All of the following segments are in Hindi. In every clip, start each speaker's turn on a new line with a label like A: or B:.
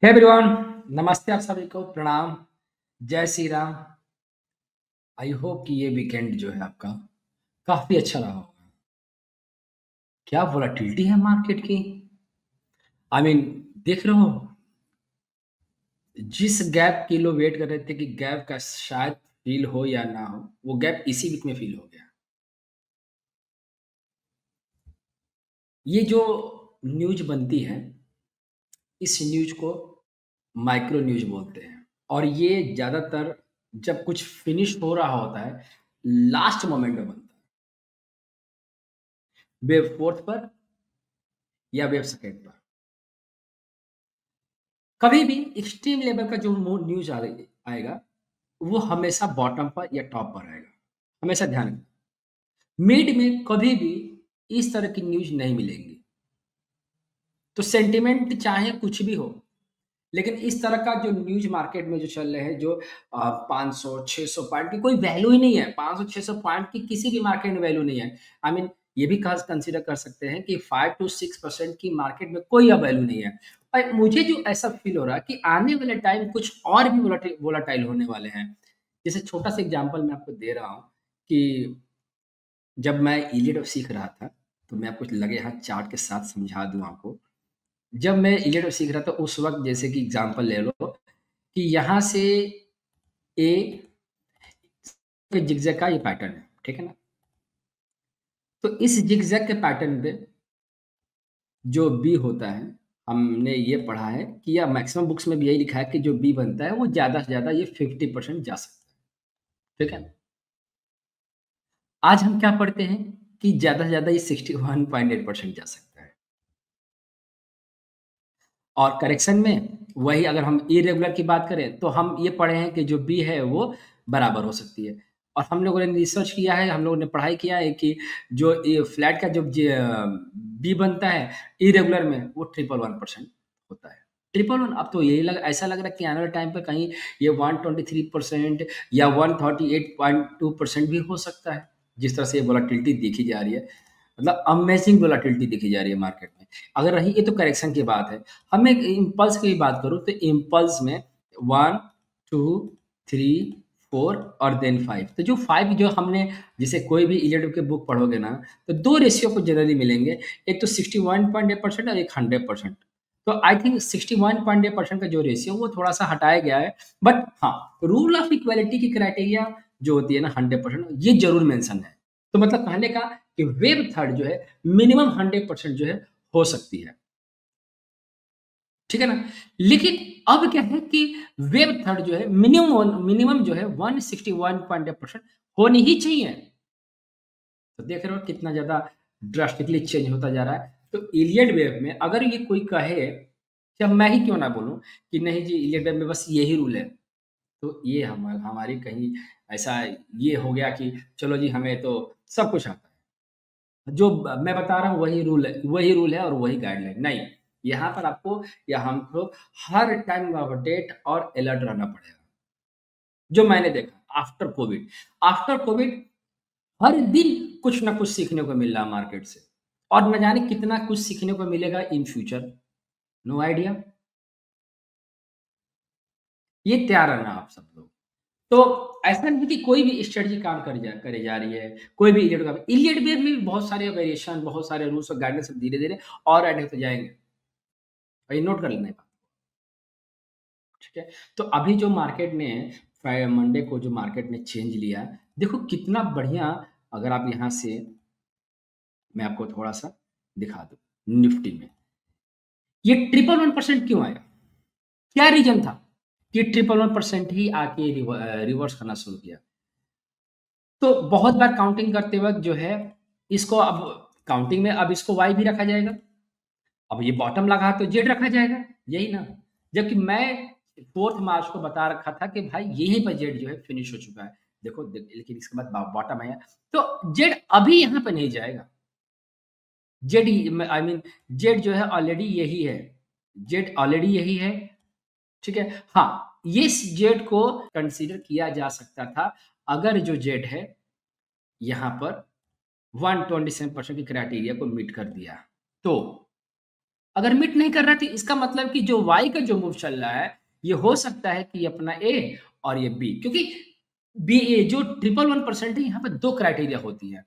A: हे एवरीवन, नमस्ते आप सभी को, प्रणाम, जय श्री राम। आई होप कि ये वीकेंड जो है आपका काफ़ी अच्छा रहा होगा। क्या वोलेटिलिटी है मार्केट की। देख रहे हो, जिस गैप के लोग वेट कर रहे थे कि गैप का शायद फील हो या ना हो, वो गैप इसी वीक में फील हो गया। ये जो न्यूज़ बनती है, इस न्यूज़ को माइक्रो न्यूज़ बोलते हैं और ये ज़्यादातर जब कुछ फिनिश हो रहा होता है, लास्ट मोमेंट में बनता है। वेव 4th पर या वेव 2nd पर। कभी भी एक्सट्रीम लेवल का जो न्यूज़ आएगा, वो हमेशा बॉटम पर या टॉप पर आएगा। हमेशा ध्यान रखना। मिड में कभी भी इस तरह की न्यूज़ नहीं मिलेंगी। तो सेंटिमेंट चाहे कुछ भी हो, लेकिन इस तरह का जो न्यूज़ मार्केट में जो चल रहे हैं, जो 500 600 पॉइंट की कोई वैल्यू ही नहीं है। 500 600 पॉइंट की किसी भी मार्केट में वैल्यू नहीं है। ये भी खास कंसीडर कर सकते हैं कि 5 टू 6% की मार्केट में कोई अब वैल्यू नहीं है। और मुझे जो ऐसा फील हो रहा है कि आने वाले टाइम कुछ और भी वोलाटाइल होने वाले हैं। जैसे छोटा सा एग्जांपल मैं आपको दे रहा हूँ कि जब मैं इलियड सीख रहा था, तो मैं आपको लगे हाथ चार्ट के साथ समझा दूँ आपको। जब मैं इलियड सीख रहा था उस वक़्त, जैसे कि एग्जांपल ले लो कि यहाँ से ए के ज़िगज़ैग का ये पैटर्न है, ठीक है ना? तो इस ज़िगज़ैग के पैटर्न पे जो बी होता है, हमने ये पढ़ा है कि या मैक्सिमम बुक्स में भी यही लिखा है कि जो बी बनता है वो ज़्यादा से ज़्यादा ये 50% जा सकता है, ठीक है? आज हम क्या पढ़ते हैं कि ज़्यादा से ज़्यादा ये 61.8% जा सकता है। और करेक्शन में वही, अगर हम इर्रेगुलर की बात करें तो हम ये पढ़े हैं कि जो बी है वो बराबर हो सकती है। और हम लोगों ने रिसर्च किया है, हम लोगों ने पढ़ाई किया है कि जो ये फ्लैट का जो बी बनता है इर्रेगुलर में, वो 111% होता है। 111, अब तो यही ऐसा लग रहा है कि आने वाले टाइम पे कहीं ये 123% या 138.2% भी हो सकता है। जिस तरह से ये वोलेटिलिटी देखी जा रही है, मतलब अमेजिंग वोलेटिलिटी देखी जा रही है मार्केट में। अगर रही ये तो करेक्शन की बात है। हम एक इम्पल्स की बात करूँ तो इम्पल्स में 1, 2, 3, 4 और देन 5। तो जो 5 जो हमने, जैसे कोई भी इलियड की बुक पढ़ोगे ना, तो 2 रेशियो को जनरली मिलेंगे। एक तो 61.8% और एक 100%। तो आई थिंक 61.8% का जो रेशियो वो थोड़ा-सा हटाया गया है। बट हाँ, रूल ऑफ इक्वालिटी की क्राइटेरिया जो होती है ना 100%, ये ज़रूर मेंशन है। तो मतलब कहने का कि वेव थर्ड जो है मिनिमम 100% जो है हो सकती है। ठीक है ना? लेकिन अब क्या है कि वेव थर्ड जो है मिनिमम जो है 161.8% होनी ही चाहिए। तो देख रहे हो कितना ज़्यादा ड्रास्टिकली चेंज होता जा रहा है। तो इलियड वेव में अगर ये कोई कहे, चाहे मैं ही क्यों ना बोलूँ कि नहीं जी इलियड वेव में बस यही रूल है, तो ये हमारी कहीं ऐसा ये हो गया कि चलो जी हमें तो सब कुछ आता है। जो मैं बता रहा हूँ वही रूल है और वही गाइडलाइन नहीं। यहाँ पर आपको या हमको हर टाइम अपडेट और अलर्ट रहना पड़ेगा। जो मैंने देखा आफ्टर कोविड हर दिन कुछ ना कुछ सीखने को मिल रहा है मार्केट से, और न जाने कितना कुछ सीखने को मिलेगा इन फ्यूचर, नो आइडिया। ये तैयार रहना आप सब लोग। तो ऐसा नहीं कि कोई भी स्ट्रेटजी काम करे जा रही है, कोई भी इलियट वेव में भी बहुत सारे वेरिएशन, बहुत सारे रूल्स और गाइडेंस धीरे-धीरे और ऐड होते जाएँगे। और ये नोट कर लेना है बात, ठीक है? तो अभी जो मार्केट ने मंडे को जो मार्केट ने चेंज लिया, देखो कितना बढ़िया। अगर आप यहाँ से मैं आपको थोड़ा-सा दिखा दूँ निफ्टी में। ये 111% क्यों आया? क्या रीज़न था कि 111% ही आके रिवर्स करना शुरू किया? तो बहुत बार काउंटिंग करते वक़्त जो है, इसको अब काउंटिंग में अब इसको वाई भी रखा जाएगा। अब ये बॉटम लगा तो जेड रखा जाएगा, यही ना? जबकि मैं 4th मार्च को बता रखा था कि भाई यहीं पर जेड जो है फिनिश हो चुका है। देखो लेकिन इसके बाद बॉटम आया, तो जेड अभी यहाँ पे नहीं जाएगा। जेड ही जेड जो है ऑलरेडी यही है। जेड ऑलरेडी यही है, ठीक है? हाँ, इस जेड को कंसीडर किया जा सकता था अगर जो जेड है यहाँ पर 127% की क्राइटेरिया को मीट कर दिया तो। अगर मीट नहीं कर रहा है तो इसका मतलब कि जो वाई का जो मूव चल रहा है, ये हो सकता है कि ये अपना ए और ये बी, क्योंकि बी ए जो 111% है, यहाँ पे 2 क्राइटेरिया होती है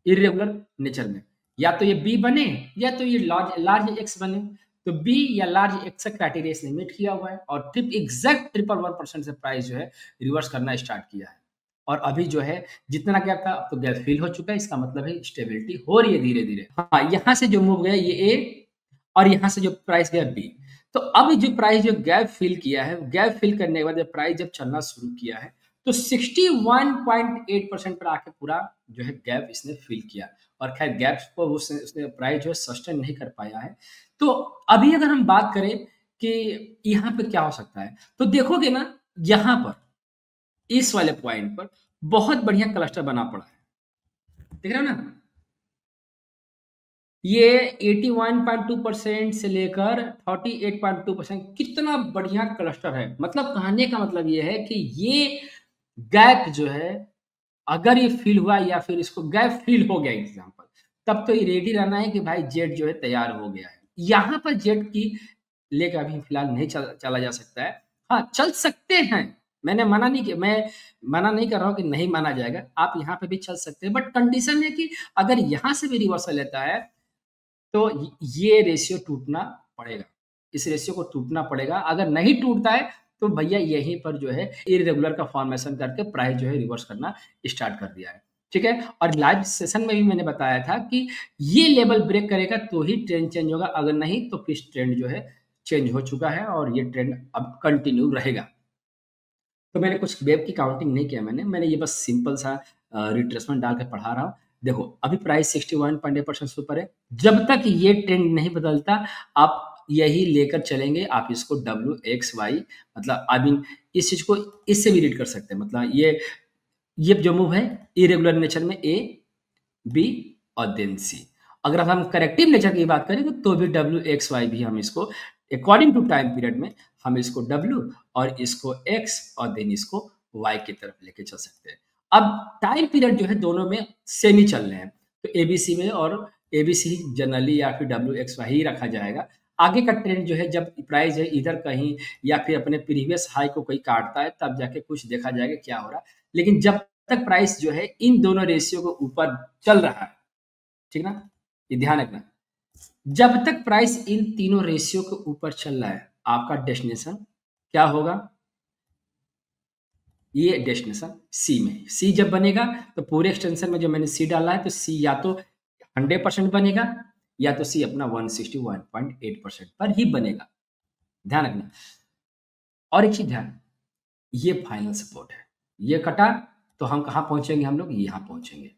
A: इर्रेगुलर नेचर में, या तो ये बी बने या तो ये लार्ज लार्ज एक्स बने। तो बी या लार्ज एक्स का क्राइटेरिया इसने मीट किया हुआ है और एग्जैक्ट 111% से प्राइस जो है रिवर्स करना स्टार्ट किया है। और अभी जो है जितना गैप था अब तो गैप फिल हो चुका है, इसका मतलब है स्टेबिलिटी हो रही है धीरे धीरे। हाँ, यहाँ से जो मूव गया ये ए और यहाँ से जो प्राइस गया बी। तो अब जो प्राइस जो गैप फिल किया है, गैप फिल करने के बाद जब प्राइस जब चलना शुरू किया है तो 61.8% पर आके पूरा जो है गैप इसने फिल किया। और खैर गैप को उसने प्राइस जो है सस्टेन नहीं कर पाया है। तो अभी अगर हम बात करें कि यहाँ पे क्या हो सकता है, तो देखोगे ना यहाँ पर इस वाले पॉइंट पर बहुत बढ़िया क्लस्टर बना पड़ा है, देख रहे हो ना। ये 81.2% से लेकर 48.2% कितना बढ़िया क्लस्टर है। मतलब कहने का मतलब ये है कि ये गैप जो है अगर ये फिल हुआ या फिर इसको गैप फिल हो गया एग्जाम्पल, तब तो ये रेडी रहना है कि भाई जेट जो है तैयार हो गया है। यहाँ पर जेट की लेकर अभी फिलहाल नहीं चला जा सकता है। हाँ, चल सकते हैं, मैंने मना नहीं किया, मैं मना नहीं कर रहा हूँ कि नहीं माना जाएगा, आप यहाँ पे भी चल सकते हैं, बट कंडीशन है कि अगर यहाँ से भी रिवर्सल लेता है तो ये रेशियो टूटना पड़ेगा, इस रेशियो को टूटना पड़ेगा। अगर नहीं टूटता है तो भैया यहीं पर जो है इरेगुलर का फॉर्मेशन करके प्राइस जो है रिवर्स करना स्टार्ट कर दिया है, ठीक है। और लाइव सेशन में भी मैंने बताया था कि ये लेवल ब्रेक करेगा तो ही ट्रेंड चेंज होगा, अगर नहीं तो फिर ट्रेंड जो है चेंज हो चुका है और ये ट्रेंड अब कंटिन्यू रहेगा। तो मैंने कुछ वेब की काउंटिंग नहीं किया, मैंने ये बस सिंपल सा रिट्रेसमेंट डाल के पढ़ा रहा हूँ। देखो अभी प्राइस 61.8% से ऊपर है, जब तक ये ट्रेंड नहीं बदलता आप यही लेकर चलेंगे। आप इसको WXY मतलब आई मीन इस चीज को इससे भी रीड कर सकते हैं, मतलब ये जो मूव है इरेगुलर नेचर में ए बी और देन सी। अगर हम करेक्टिव नेचर की बात करें तो भी WXY भी हम इसको अकॉर्डिंग टू टाइम पीरियड में हम इसको W और इसको X और देन इसको Y की तरफ लेके चल सकते हैं। अब टाइम पीरियड जो है दोनों में सेम ही चल रहे हैं, तो ABC में और ABC जनरली या फिर WXY ही रखा जाएगा। आगे का ट्रेंड जो है जब प्राइस है इधर कहीं या फिर अपने प्रीवियस हाई को कोई काटता है तब जाके कुछ देखा जाएगा क्या हो रहा है। लेकिन जब तक प्राइस जो है इन दोनों रेशियो को ऊपर चल रहा है, ठीक ना, ये ध्यान रखना, जब तक प्राइस इन तीनों रेशियो के ऊपर चल रहा है आपका डेस्टिनेशन क्या होगा, ये डेस्टिनेशन सी में। सी जब बनेगा तो पूरे एक्सटेंशन में जो मैंने सी डाला है तो सी या तो 100% बनेगा या तो सी अपना 161.8% पर ही बनेगा, ध्यान रखना। और एक चीज ध्यान, ये फाइनल सपोर्ट है, ये कटा तो हम कहाँ पहुंचेंगे, हम लोग यहाँ पहुंचेंगे।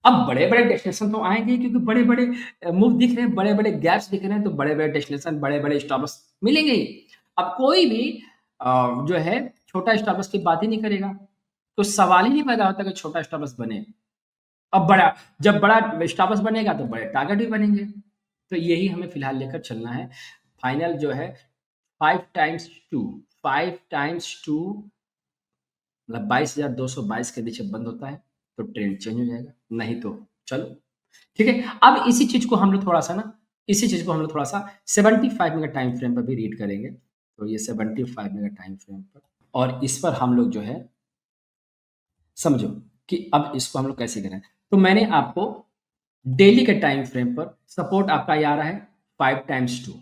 A: अब बड़े-बड़े डेस्टिनेशन तो आएँगे क्योंकि बड़े-बड़े मूव दिख रहे हैं, बड़े-बड़े गैप्स दिख रहे हैं, तो बड़े-बड़े डेस्टिनेशन, बड़े-बड़े स्टॉप लॉस मिलेंगे ही। अब कोई भी जो है छोटा स्टॉप लॉस की बात ही नहीं करेगा, तो सवाल ही नहीं पैदा होता कि छोटा स्टॉप लॉस बने। अब जब बड़ा स्टॉप लॉस बनेगा तो बड़े टारगेट भी बनेंगे। तो यही हमें फिलहाल लेकर चलना है। फाइनल जो है 5 टाइम्स 2 5 टाइम्स 2 मतलब 22,222 के नीचे बंद होता है तो ट्रेंड चेंज हो जाएगा, नहीं तो चलो ठीक है। अब इसी चीज को हम लोग थोड़ा सा ना, इसी चीज को हम लोग थोड़ा सा 75 मिनट टाइम फ्रेम पर भी रीड करेंगे। तो ये 75 मिनट टाइम फ्रेम पर और इस पर हम लोग जो है समझो कि अब इसको हम लोग कैसे करें। तो मैंने आपको डेली के टाइम फ्रेम पर सपोर्ट आपका ये आ रहा है 5 टाइम्स 2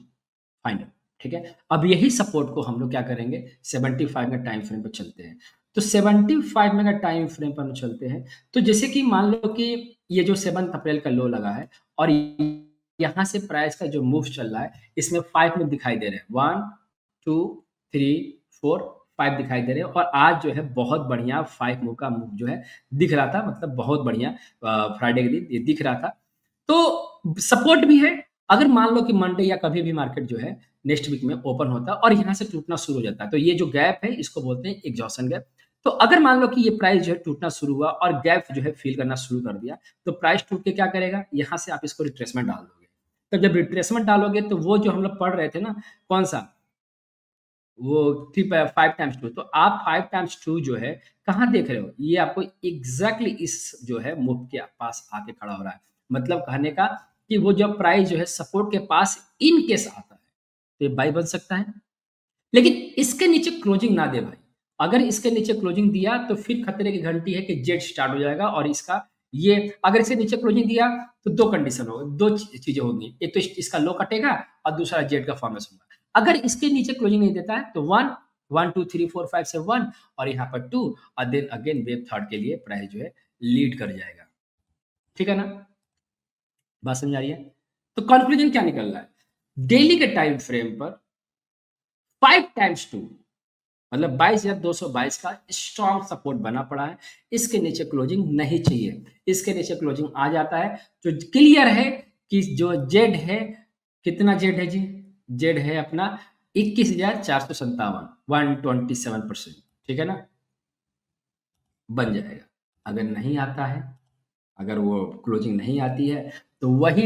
A: फाइनल, ठीक है। अब यही सपोर्ट को हम लोग क्या करेंगे 75 मिनट टाइम फ्रेम पर चलते हैं। तो 75 मिनट टाइम फ्रेम पर हम चलते हैं, तो जैसे कि मान लो कि ये जो 7 अप्रैल का लो लगा है और यहाँ से प्राइस का जो मूव चल रहा है इसमें 5 मूव दिखाई दे रहे हैं, 1 2 3 4 5 दिखाई दे रहे हैं। और आज जो है बहुत बढ़िया 5 मूव का मूव जो है दिख रहा था, मतलब बहुत बढ़िया फ्राइडे के दिन ये दिख रहा था। तो सपोर्ट भी है, अगर मान लो कि मंडे या कभी भी मार्केट जो है नेक्स्ट वीक में ओपन होता है और यहाँ से टूटना शुरू हो जाता है, तो ये जो गैप है इसको बोलते हैं एग्जॉशन गैप। तो अगर मान लो कि ये प्राइस जो है टूटना शुरू हुआ और गैप जो है फिल करना शुरू कर दिया, तो प्राइस टूट के क्या करेगा, यहाँ से आप इसको रिट्रेसमेंट डाल दोगे। तो जब रिट्रेसमेंट डालोगे तो वो जो हम लोग पढ़ रहे थे ना, कौन सा, वो 5 टाइम्स 2, तो आप 5 टाइम्स 2 जो है कहाँ देख रहे हो, ये आपको एग्जैक्टली इस जो है मूव के पास आके खड़ा हो रहा है। मतलब कहने का कि वो जब प्राइस जो है सपोर्ट के पास इन केस आता है तो ये बाई बन सकता है, लेकिन इसके नीचे क्लोजिंग ना दे भाई। अगर इसके नीचे क्लोजिंग दिया तो फिर खतरे की घंटी है कि जेड स्टार्ट हो जाएगा और इसका ये अगर इसके नीचे क्लोजिंग दिया तो दो कंडीशन होगा, दो चीजें होंगी, एक तो इसका लो कटेगा और दूसरा जेड का फॉर्मेशन होगा। अगर इसके नीचे क्लोजिंग नहीं देता है तो 1 2 3 4 5 से 1 और यहाँ पर 2 और देन अगेन वेव थर्ड के लिए प्राइस जो है लीड कर जाएगा। ठीक है ना, बात समझ आ रही है? तो कंक्लूजन क्या निकल रहा है, डेली के टाइम फ्रेम पर 5 टाइम्स 2 मतलब 22,222 का स्ट्रॉन्ग सपोर्ट बना पड़ा है। इसके नीचे क्लोजिंग नहीं चाहिए, इसके नीचे क्लोजिंग आ जाता है तो क्लियर है कि जो जेड है, कितना जेड है जी, जेड है अपना 21,457 127%। ठीक है ना, बन जाएगा। अगर नहीं आता है, अगर वो क्लोजिंग नहीं आती है तो वही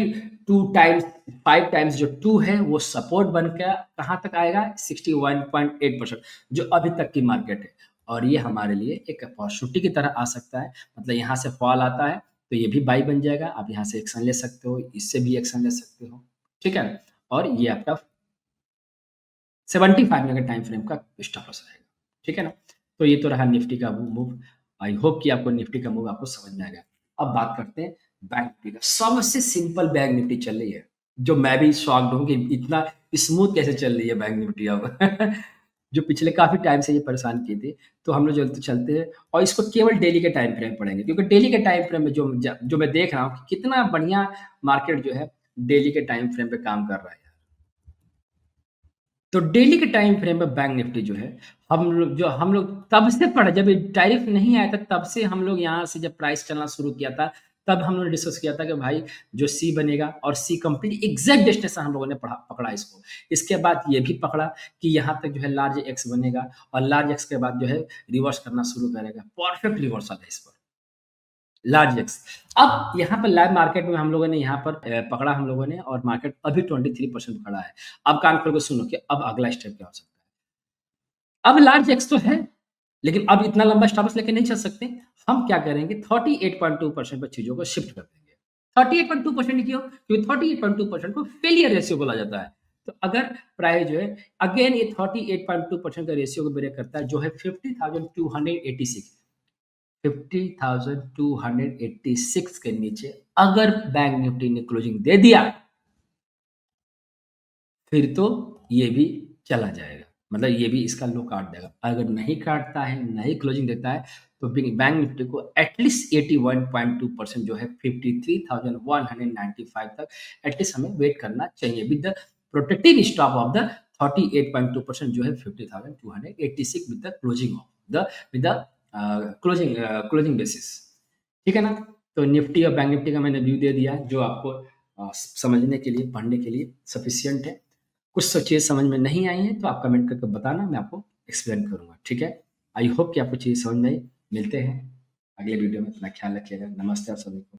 A: 2 टाइम्स 5 टाइम्स जो 2 है वो सपोर्ट बनकर कहाँ तक आएगा 61.8%, जो अभी तक की मार्केट है। और ये हमारे लिए एक अपॉर्चुनिटी की तरह आ सकता है, मतलब यहाँ से फॉल आता है तो ये भी बाई बन जाएगा, आप यहाँ से एक्शन ले सकते हो, इससे भी एक्शन ले सकते हो। ठीक है, और ये आपका 75 मिनट टाइम फ्रेम का स्टॉप लॉस रहेगा। ठीक है ना, तो ये तो रहा निफ्टी का मूव। आई होप कि आपको निफ्टी का मूव आपको समझ में आ गया। अब बात करते हैं बैंक निफ्टी का। सबसे सिंपल बैंक निफ्टी चल रही है, जो मैं भी शॉक्ड हूँ कि इतना स्मूथ कैसे चल रही है बैंक निफ्टी अब। जो पिछले काफी टाइम से ये परेशान की थी, तो हम लोग चलते चलते हैं और इसको केवल डेली के टाइम फ्रेम पढ़ेंगे, क्योंकि डेली के टाइम फ्रेम में जो मैं देख रहा हूँ कि कितना बढ़िया मार्केट जो है डेली के टाइम फ्रेम पे काम कर रहा है। तो डेली के टाइम फ्रेम में बैंक निफ्टी जो है, हम लोग तब से पढ़े, जब टैरिफ नहीं आया था तब से हम लोग यहाँ से जब प्राइस चलना शुरू किया था, तब हम लोगों ने डिस्कस किया था कि भाई जो सी बनेगा और सी कंप्लीट एग्जैक्ट डेस्टिनेशन हम लोगों ने पकड़ा इसको। इसके बाद ये भी पकड़ा कि यहाँ तक जो है लार्ज एक्स बनेगा और लार्ज एक्स के बाद जो है रिवर्स करना शुरू करेगा। परफेक्ट रिवर्सल है इस पर, लार्ज एक्स। अब यहाँ पर लाइव मार्केट में हम लोगों ने यहाँ पर पकड़ा हम लोगों ने, और मार्केट अभी 23% खड़ा है। अब कान खोल के सुनो कि अब अगला स्टेप क्या हो सकता है। अब लार्ज एक्स तो है, लेकिन अब इतना लंबा स्टॉप लॉस लेके नहीं चल सकते। हम क्या करेंगे, 38.2% पर चीजों को शिफ्ट कर देंगे। 38.2% क्यों, क्योंकि 38.2% को फेलियर रेशियो बोला जाता है। तो अगर प्राइस जो है अगेन ये 38.2% का रेशियो को ब्रेक करता है, जो है 50,286 50,286 के नीचे अगर बैंक निफ्टी ने क्लोजिंग दे दिया, फिर तो ये भी चला जाएगा, मतलब ये भी इसका लो काट देगा। अगर नहीं काटता है, नहीं क्लोजिंग देता है, तो बैंक निफ्टी को एटलीस्ट 81.2% जो है 53,195 तक एटलीस्ट हमें वेट करना चाहिए, with the protective stop of the 38.2% जो है 50,286 with the closing of the with the closing basis. ठीक है ना, तो निफ्टी और बैंक निफ्टी का मैंने व्यू दे दिया, जो आपको समझने के लिए, पढ़ने के लिए सफिशियंट है। कुछ चीज़ समझ में नहीं आई है तो आप कमेंट करके बताना, मैं आपको एक्सप्लेन करूंगा। ठीक है, आई होप कि आपको चीज़ समझ में आई। मिलते हैं अगले वीडियो में, अपना ख्याल रखिएगा। नमस्ते आप सभी को।